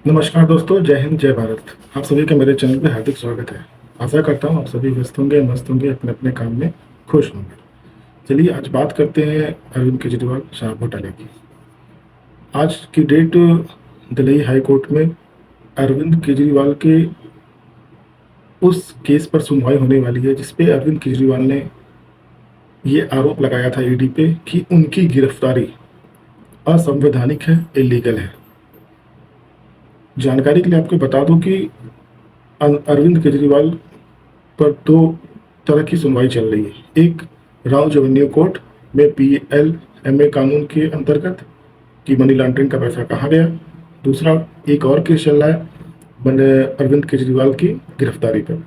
नमस्कार दोस्तों, जय हिंद जय भारत। आप सभी का मेरे चैनल पे हार्दिक स्वागत है। आशा करता हूँ आप सभी व्यस्त होंगे, मस्त होंगे, अपने अपने काम में खुश होंगे। चलिए आज बात करते हैं अरविंद केजरीवाल शराब घोटाले की। आज की डेट दिल्ली हाई कोर्ट में अरविंद केजरीवाल के उस केस पर सुनवाई होने वाली है जिसपे अरविंद केजरीवाल ने ये आरोप लगाया था ईडी पे कि उनकी गिरफ्तारी असंवैधानिक है, इलीगल है। जानकारी के लिए आपको बता दूं कि अरविंद केजरीवाल पर दो तरह की सुनवाई चल रही है। एक राव रेवेन्यू कोर्ट में PLMA कानून के अंतर्गत कि मनी लॉन्ड्रिंग का पैसा कहाँ गया। दूसरा एक और केस चल रहा है अरविंद केजरीवाल की गिरफ्तारी पर।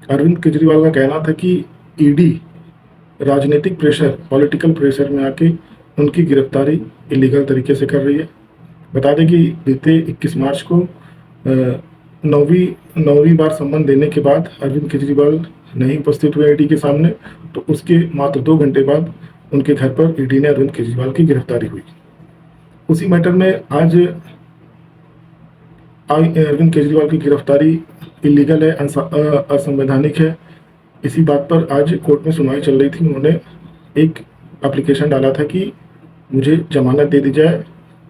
अरविंद केजरीवाल का कहना था कि ईडी राजनीतिक प्रेशर, पॉलिटिकल प्रेशर में आके उनकी गिरफ्तारी इलीगल तरीके से कर रही है। बता दें कि बीते 21 मार्च को नौवीं बार सम्मन देने के बाद अरविंद केजरीवाल नहीं उपस्थित हुए ईडी के सामने, तो उसके मात्र 2 घंटे बाद उनके घर पर ईडी ने अरविंद केजरीवाल की गिरफ्तारी हुई। उसी मैटर में आज अरविंद केजरीवाल की गिरफ्तारी इलीगल है, असंवैधानिक है। इसी बात पर आज कोर्ट में सुनवाई चल रही थी। उन्होंने एक एप्लीकेशन डाला था कि मुझे जमानत दे दी जाए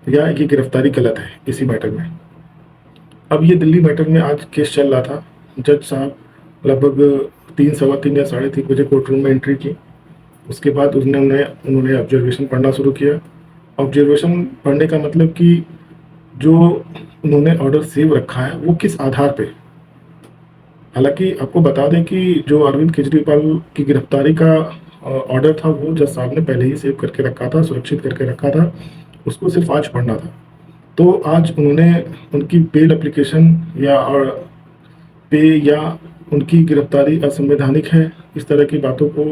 या ये गिरफ्तारी गलत है इसी मैटर में। अब ये दिल्ली मैटर में आज केस चल रहा था। जज साहब लगभग 3, सवा 3 या 3:30 बजे कोर्ट रूम में एंट्री की। उसके बाद उन्होंने ऑब्जर्वेशन पढ़ना शुरू किया। ऑब्जर्वेशन पढ़ने का मतलब कि जो उन्होंने ऑर्डर सेव रखा है वो किस आधार पे। हालांकि आपको बता दें कि जो अरविंद केजरीवाल की गिरफ्तारी का ऑर्डर था वो जज साहब ने पहले ही सेव करके रखा था, सुरक्षित करके रखा था। उसको सिर्फ आज पढ़ना था। तो आज उन्होंने उनकी बेल एप्लीकेशन या उनकी गिरफ्तारी असंवैधानिक है, इस तरह की बातों को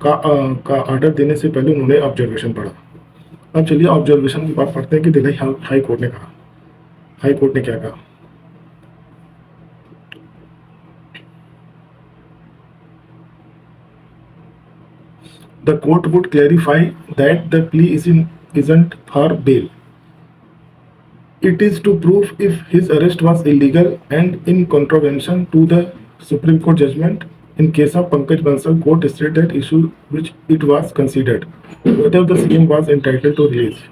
का ऑर्डर देने से पहले उन्होंने ऑब्जर्वेशन पढ़ा। अब चलिए ऑब्जर्वेशन की बात पढ़ते हैं कि दिल्ली हाई कोर्ट ने कहा। हाई कोर्ट ने क्या कहा। The court would clarify that the plea isn't for bail. It is to prove if his arrest was illegal and in contravention to the Supreme Court judgment. In case of Pankaj Bansal, court stated that issue which it was considered whether the CM was entitled to release.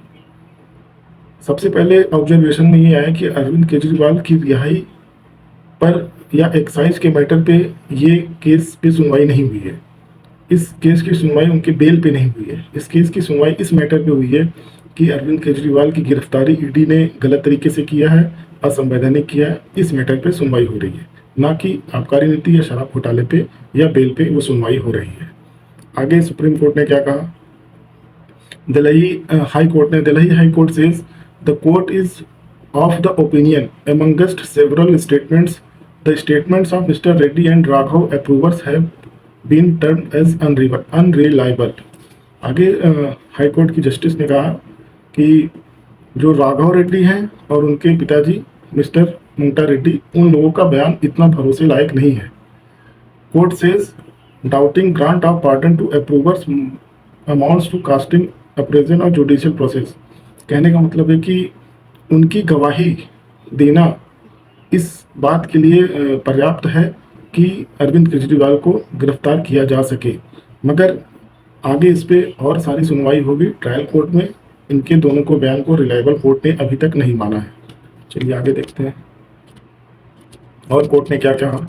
सबसे पहले observation में ये आया कि अरविंद केजरीवाल की रिहाई पर या एक्साइज के मैटर पे ये केस पे सुनवाई नहीं हुई है। इस केस की सुनवाई उनके बेल पे नहीं हुई है। इस केस की सुनवाई इस मैटर पे हुई है कि अरविंद केजरीवाल की गिरफ्तारी ईडी ने गलत तरीके से किया है, असंवैधानिक किया है। इस मैटर पे सुनवाई हो रही है, ना कि आबकारी नीति या शराब घोटाले पे या बेल पे वो सुनवाई हो रही है। आगे सुप्रीम कोर्ट ने क्या कहा। Delhi high court says the court is of the opinion amongst several statements the statements of Mr. Reddy and Raghav approvers have been termed as unreliable. आगे हाई कोर्ट की जस्टिस ने कहा कि जो राघव रेड्डी हैं और उनके पिताजी मिस्टर मुंटा रेड्डी, उन लोगों का बयान इतना भरोसे लायक नहीं है। Court says doubting grant of pardon to approvers amounts to casting aspersion और जुडिशियल प्रोसेस। कहने का मतलब है कि उनकी गवाही देना इस बात के लिए पर्याप्त है कि अरविंद केजरीवाल को गिरफ्तार किया जा सके, मगर आगे इस पे और सारी सुनवाई होगी ट्रायल कोर्ट में। इनके दोनों को बयान को रिलायबल कोर्ट ने अभी तक नहीं माना है। चलिए आगे देखते हैं और कोर्ट ने क्या कहा।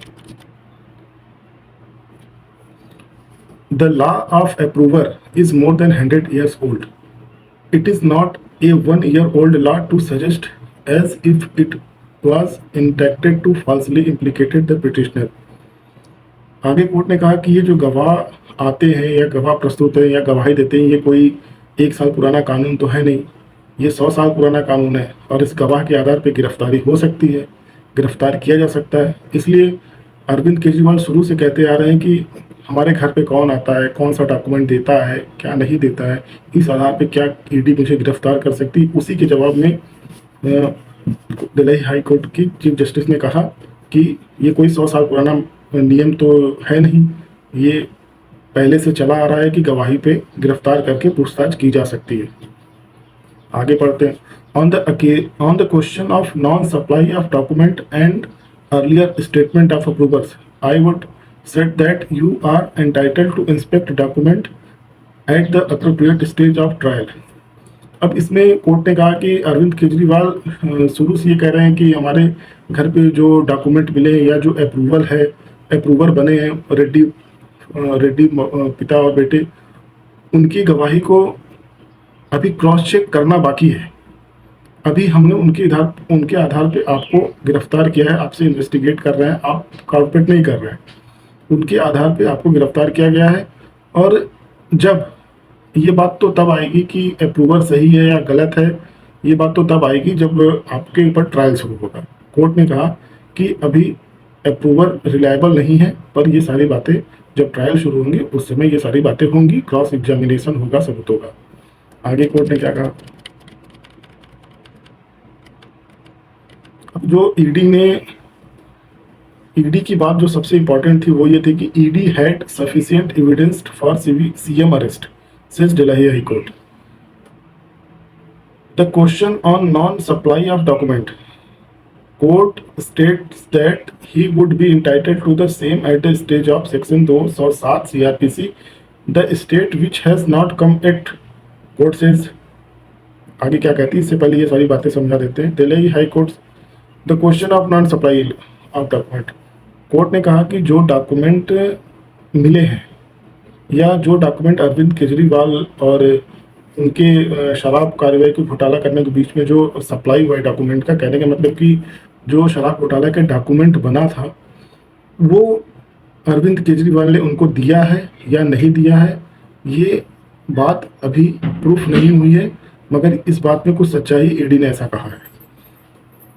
The law of approver is more than 100 years old. It is not a 1-year-old law to suggest as if it was intended to falsely implicated the petitioner. आगे कोर्ट ने कहा कि ये जो गवाह आते हैं या गवाह प्रस्तुत है या गवाही देते हैं, ये कोई 1 साल पुराना कानून तो है नहीं, ये 100 साल पुराना कानून है और इस गवाह के आधार पर गिरफ्तारी हो सकती है, गिरफ्तार किया जा सकता है। इसलिए अरविंद केजरीवाल शुरू से कहते आ रहे हैं कि हमारे घर पे कौन आता है, कौन सा डॉक्यूमेंट देता है, क्या नहीं देता है, इस आधार पे क्या ईडी मुझे गिरफ्तार कर सकती। उसी के जवाब में दिल्ली हाई कोर्ट की चीफ जस्टिस ने कहा कि ये कोई 100 साल पुराना नियम तो है नहीं, ये पहले से चला आ रहा है कि गवाही पे गिरफ्तार करके पूछताछ की जा सकती है। आगे पढ़ते हैं। On the question of non supply of document and earlier statement of approvers, I would said that you are entitled to inspect document at the appropriate stage of trial. अब इसमें कोर्ट ने कहा कि अरविंद केजरीवाल शुरू से ये कह रहे हैं कि हमारे घर पे जो डॉक्यूमेंट मिले या जो अप्रूवर बने हैं रेड्डी पिता और बेटे, उनकी गवाही को अभी क्रॉस चेक करना बाकी है। अभी हमने उनके आधार पे आपको गिरफ्तार किया है, आपसे इन्वेस्टिगेट कर रहे हैं, आप कॉर्पोरेट नहीं कर रहे हैं, उनके आधार पे आपको गिरफ्तार किया गया है। और जब ये बात तो तब आएगी कि अप्रूवर सही है या गलत है, ये बात तो तब आएगी जब आपके ऊपर ट्रायल शुरू होगा। कोर्ट ने कहा कि अभी अप्रूवर रिलायबल नहीं है, पर ये सारी बातें जब ट्रायल शुरू होंगी उस समय ये सारी बातें होंगी, क्रॉस एग्जामिनेशन होगा सबूतों का। आगे कोर्ट ने क्या कहा, अब जो ईडी की बात जो सबसे इंपॉर्टेंट थी वो ये थी कि ED had sufficient evidence for CM arrest, says Delhi High Court. The question on non-supply of document, court states that he would be entitled to the same at the stage of section 207 CRPC, the state which has not come at, court says। आगे क्या कहती है इससे पहले ये सारी बातें समझा देते हैं। Delhi high court, the question of non supply of document, court ने कहा कि जो डॉक्यूमेंट मिले हैं या जो डॉक्यूमेंट अरविंद केजरीवाल और उनके शराब कार्रवाई को घोटाला करने के बीच में जो सप्लाई हुआ है डॉक्यूमेंट का, कहने का मतलब कि जो शराब घोटाला का डॉक्यूमेंट बना था वो अरविंद केजरीवाल ने उनको दिया है या नहीं दिया है, ये बात अभी प्रूफ नहीं हुई है, मगर इस बात में कुछ सच्चाई ईडी ने ऐसा कहा है।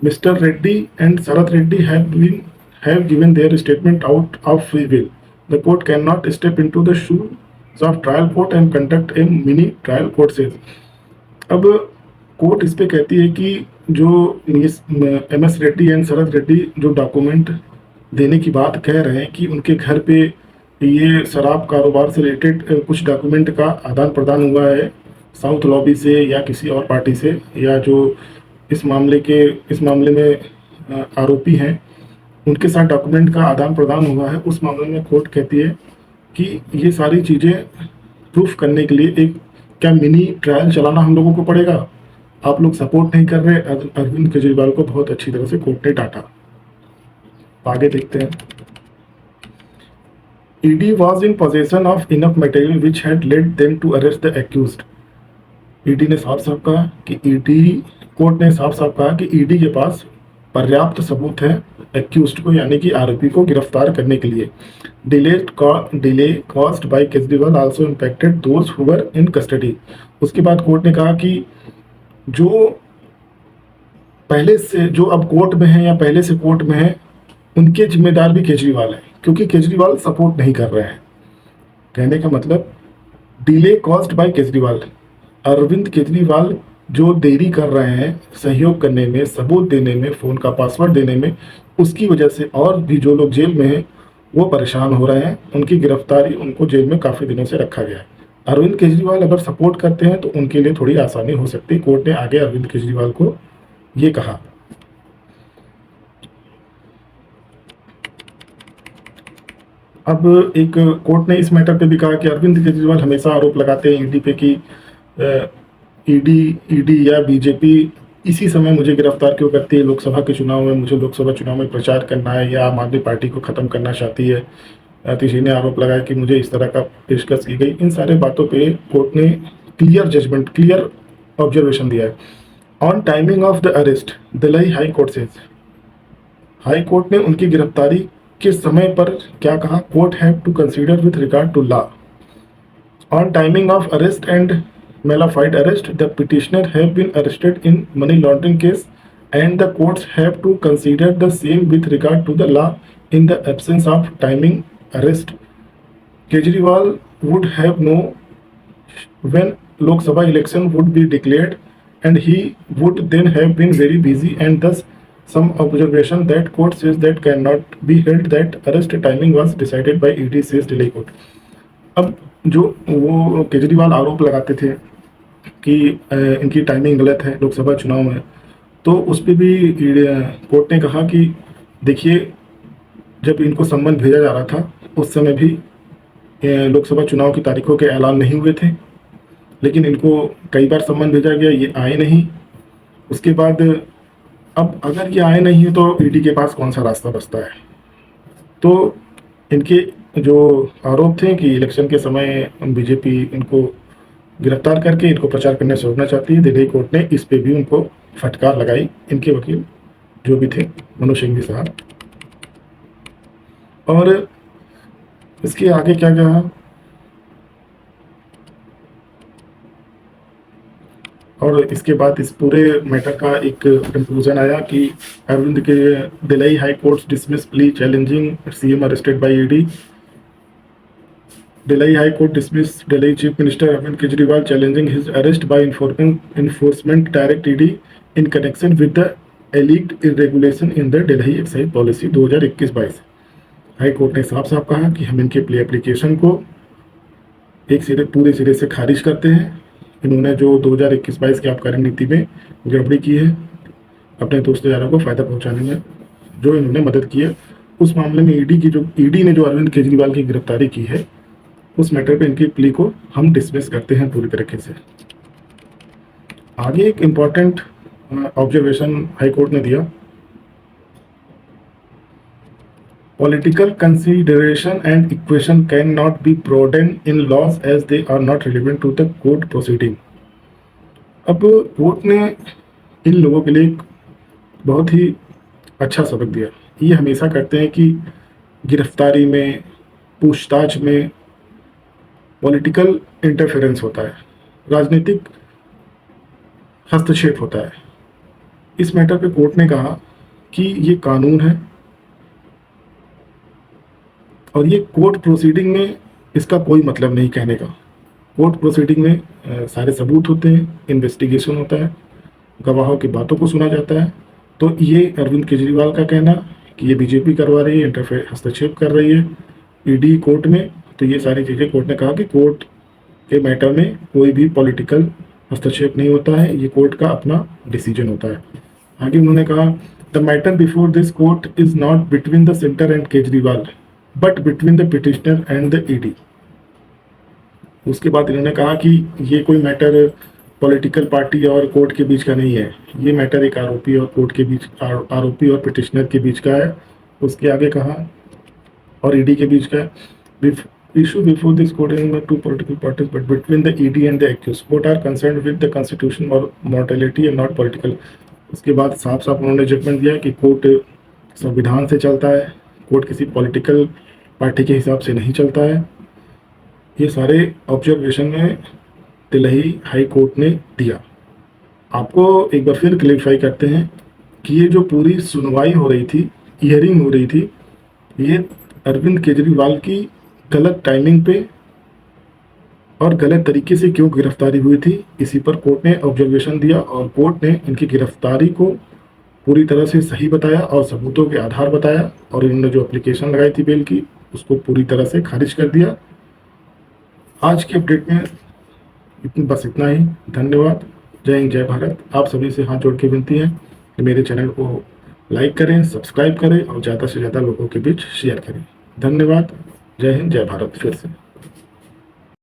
Mister Reddy and Sharad Reddy have given their statement out of free will. The court cannot step into the shoes of trial court and conduct a mini trial, court says। अब कोर्ट इस पे कहती है कि जो MS रेड्डी एंड शरद रेड्डी जो document देने की बात कह रहे हैं कि उनके घर पे ये शराब कारोबार से रिलेटेड कुछ डॉक्यूमेंट का आदान प्रदान हुआ है साउथ लॉबी से या किसी और पार्टी से, या जो इस मामले में आरोपी हैं उनके साथ डॉक्यूमेंट का आदान प्रदान हुआ है, उस मामले में कोर्ट कहती है कि ये सारी चीज़ें प्रूफ करने के लिए एक क्या मिनी ट्रायल चलाना हम लोगों को पड़ेगा। आप लोग सपोर्ट नहीं कर रहे अरविंद केजरीवाल को, बहुत अच्छी तरह से कोर्ट ने डांटा। आगे देखते हैं। ED was in possession of enough material which had led them to arrest the accused. ED ने साफ साफ कहा कि कोर्ट ने साफ साफ कहा कि ईडी के पास पर्याप्त सबूत है एक्यूज्ड को यानी कि आरोपी को गिरफ्तार करने के लिए। Delay caused by Kejriwal also impacted those who were in custody. उसके बाद कोर्ट ने कहा कि जो अब कोर्ट में है या पहले से कोर्ट में है उनके जिम्मेदार भी केजरीवाल है, क्योंकि केजरीवाल सपोर्ट नहीं कर रहे हैं। कहने का मतलब delay caused by Kejriwal, Arvind Kejriwal जो देरी कर रहे हैं सहयोग करने में, सबूत देने में, फ़ोन का पासवर्ड देने में, उसकी वजह से और भी जो लोग जेल में हैं वो परेशान हो रहे हैं। उनकी गिरफ्तारी, उनको जेल में काफ़ी दिनों से रखा गया है। अरविंद केजरीवाल अगर सपोर्ट करते हैं तो उनके लिए थोड़ी आसानी हो सकती है। कोर्ट ने आगे अरविंद केजरीवाल को ये कहा। अब एक कोर्ट ने इस मैटर पे भी कहा कि अरविंद केजरीवाल हमेशा आरोप लगाते हैं ईडी पे कि ईडी या बीजेपी इसी समय मुझे गिरफ्तार क्यों करती है लोकसभा के चुनाव में, मुझे लोकसभा चुनाव में प्रचार करना है या आम आदमी पार्टी को ख़त्म करना चाहती है। किसी ने आरोप लगाया कि मुझे इस तरह का पेशकश की गई। इन सारे बातों पे कोर्ट ने क्लियर ऑब्जर्वेशन दिया है। On timing of the arrest Delhi high court से, हाई कोर्ट ने उनकी गिरफ्तारी के समय पर क्या कहा, court have to consider with regard to law on timing of arrest and nullified arrest, the petitioner have been arrested in money laundering case and the courts have to consider the same with regard to the law in the absence of timing arrest. Kejriwal would have known when Lok Sabha election would be declared and he would then have been very busy, and thus some observation that court says that cannot be held that arrest timing was decided by ED, says Delhi court। अब जो वो केजरीवाल आरोप लगाते थे कि इनकी timing गलत है लोकसभा चुनाव में, तो उस पे भी कोर्ट ने कहा कि देखिए, जब इनको सम्मन भेजा जा रहा था उस समय भी लोकसभा चुनाव की तारीखों के ऐलान नहीं हुए थे, लेकिन इनको कई बार सम्मन भेजा गया, ये आए नहीं। उसके बाद अब अगर ये आए नहीं तो ईडी के पास कौन सा रास्ता बचता है। तो इनके जो आरोप थे कि इलेक्शन के समय बीजेपी इनको गिरफ्तार करके इनको प्रचार करने से रोकना चाहती है, दिल्ली कोर्ट ने इस पे भी उनको फटकार लगाई, इनके वकील जो भी थे मनोज सिंघवी साहब। और इसके आगे क्या कहा, और इसके बाद इस पूरे मैटर का एक कंक्लूजन आया कि अरविंद के Delhi high court dismiss plea challenging CM arrested bye ED. Delhi High Court dismissed Delhi Chief Minister Arvind Kejriwal challenging his arrest by enforcement direct ED in connection with the alleged irregulation in the Delhi Excise Policy 2021-22। High court ने साफ साफ कहा कि हम इनके play application को पूरे सिरे से खारिज करते हैं। इन्होंने जो 2021-22 की आबकारी नीति में गड़बड़ी की है, अपने दोस्त यारों को फायदा पहुंचाने में जो इन्होंने मदद की है, उस मामले में ईडी ने जो अरविंद केजरीवाल की गिरफ्तारी की है, उस मैटर पे इनकी प्ली को हम डिसमिस करते हैं पूरी तरीके से। आगे एक इम्पॉर्टेंट ऑब्जर्वेशन हाई कोर्ट ने दिया, political consideration and equation can not be broaden in laws as they are not relevant to the court proceeding. अब कोर्ट ने इन लोगों के लिए बहुत ही अच्छा सबक दिया। ये हमेशा करते हैं कि गिरफ्तारी में, पूछताछ में पॉलिटिकल इंटरफेरेंस होता है, राजनीतिक हस्तक्षेप होता है। इस मैटर पे कोर्ट ने कहा कि ये कानून है और ये कोर्ट प्रोसीडिंग में इसका कोई मतलब नहीं कहने का। कोर्ट प्रोसीडिंग में सारे सबूत होते हैं, इन्वेस्टिगेशन होता है, गवाहों की बातों को सुना जाता है। तो ये अरविंद केजरीवाल का कहना कि ये बीजेपी करवा रही है, हस्तक्षेप कर रही है ईडी कोर्ट में, तो ये सारी चीज़ें कोर्ट ने कहा कि कोर्ट के मैटर में कोई भी पॉलिटिकल हस्तक्षेप नहीं होता है, ये कोर्ट का अपना डिसीजन होता है। आगे उन्होंने कहा, the matter before this court is not between the centre and Kejriwal but between the petitioner and the ED. उसके बाद इन्होंने कहा कि ये कोई मैटर पॉलिटिकल पार्टी और कोर्ट के बीच का नहीं है, ये मैटर एक आरोपी और कोर्ट के बीच, आरोपी और पिटिशनर के बीच का है। उसके आगे कहा, और ईडी के बीच का है। Issue before this court is not two political parties but between the ED and the accused. Both are concerned with the constitution or mortality and not political. उसके बाद साफ साफ उन्होंने जजमेंट दिया कि कोर्ट संविधान से चलता है, कोर्ट किसी पॉलिटिकल पार्टी के हिसाब से नहीं चलता है। ये सारे ऑब्जर्वेशन में दिल्ली हाई कोर्ट ने दिया। आपको एक बार फिर क्लैरिफाई करते हैं कि ये जो पूरी सुनवाई हो रही थी, हियरिंग हो रही थी, ये अरविंद केजरीवाल की गलत टाइमिंग पे और गलत तरीके से क्यों गिरफ्तारी हुई थी, इसी पर कोर्ट ने ऑब्जर्वेशन दिया और कोर्ट ने इनकी गिरफ्तारी को पूरी तरह से सही बताया और सबूतों के आधार बताया, और इन्होंने जो एप्लीकेशन लगाई थी बेल की उसको पूरी तरह से खारिज कर दिया। आज के अपडेट में बस इतना ही। धन्यवाद। जय हिंद, जय भारत। आप सभी से हाथ जोड़ के विनती है कि मेरे चैनल को लाइक करें, सब्सक्राइब करें और ज़्यादा से ज़्यादा लोगों के बीच शेयर करें। धन्यवाद। जय हिंद, जय भारत। फिर से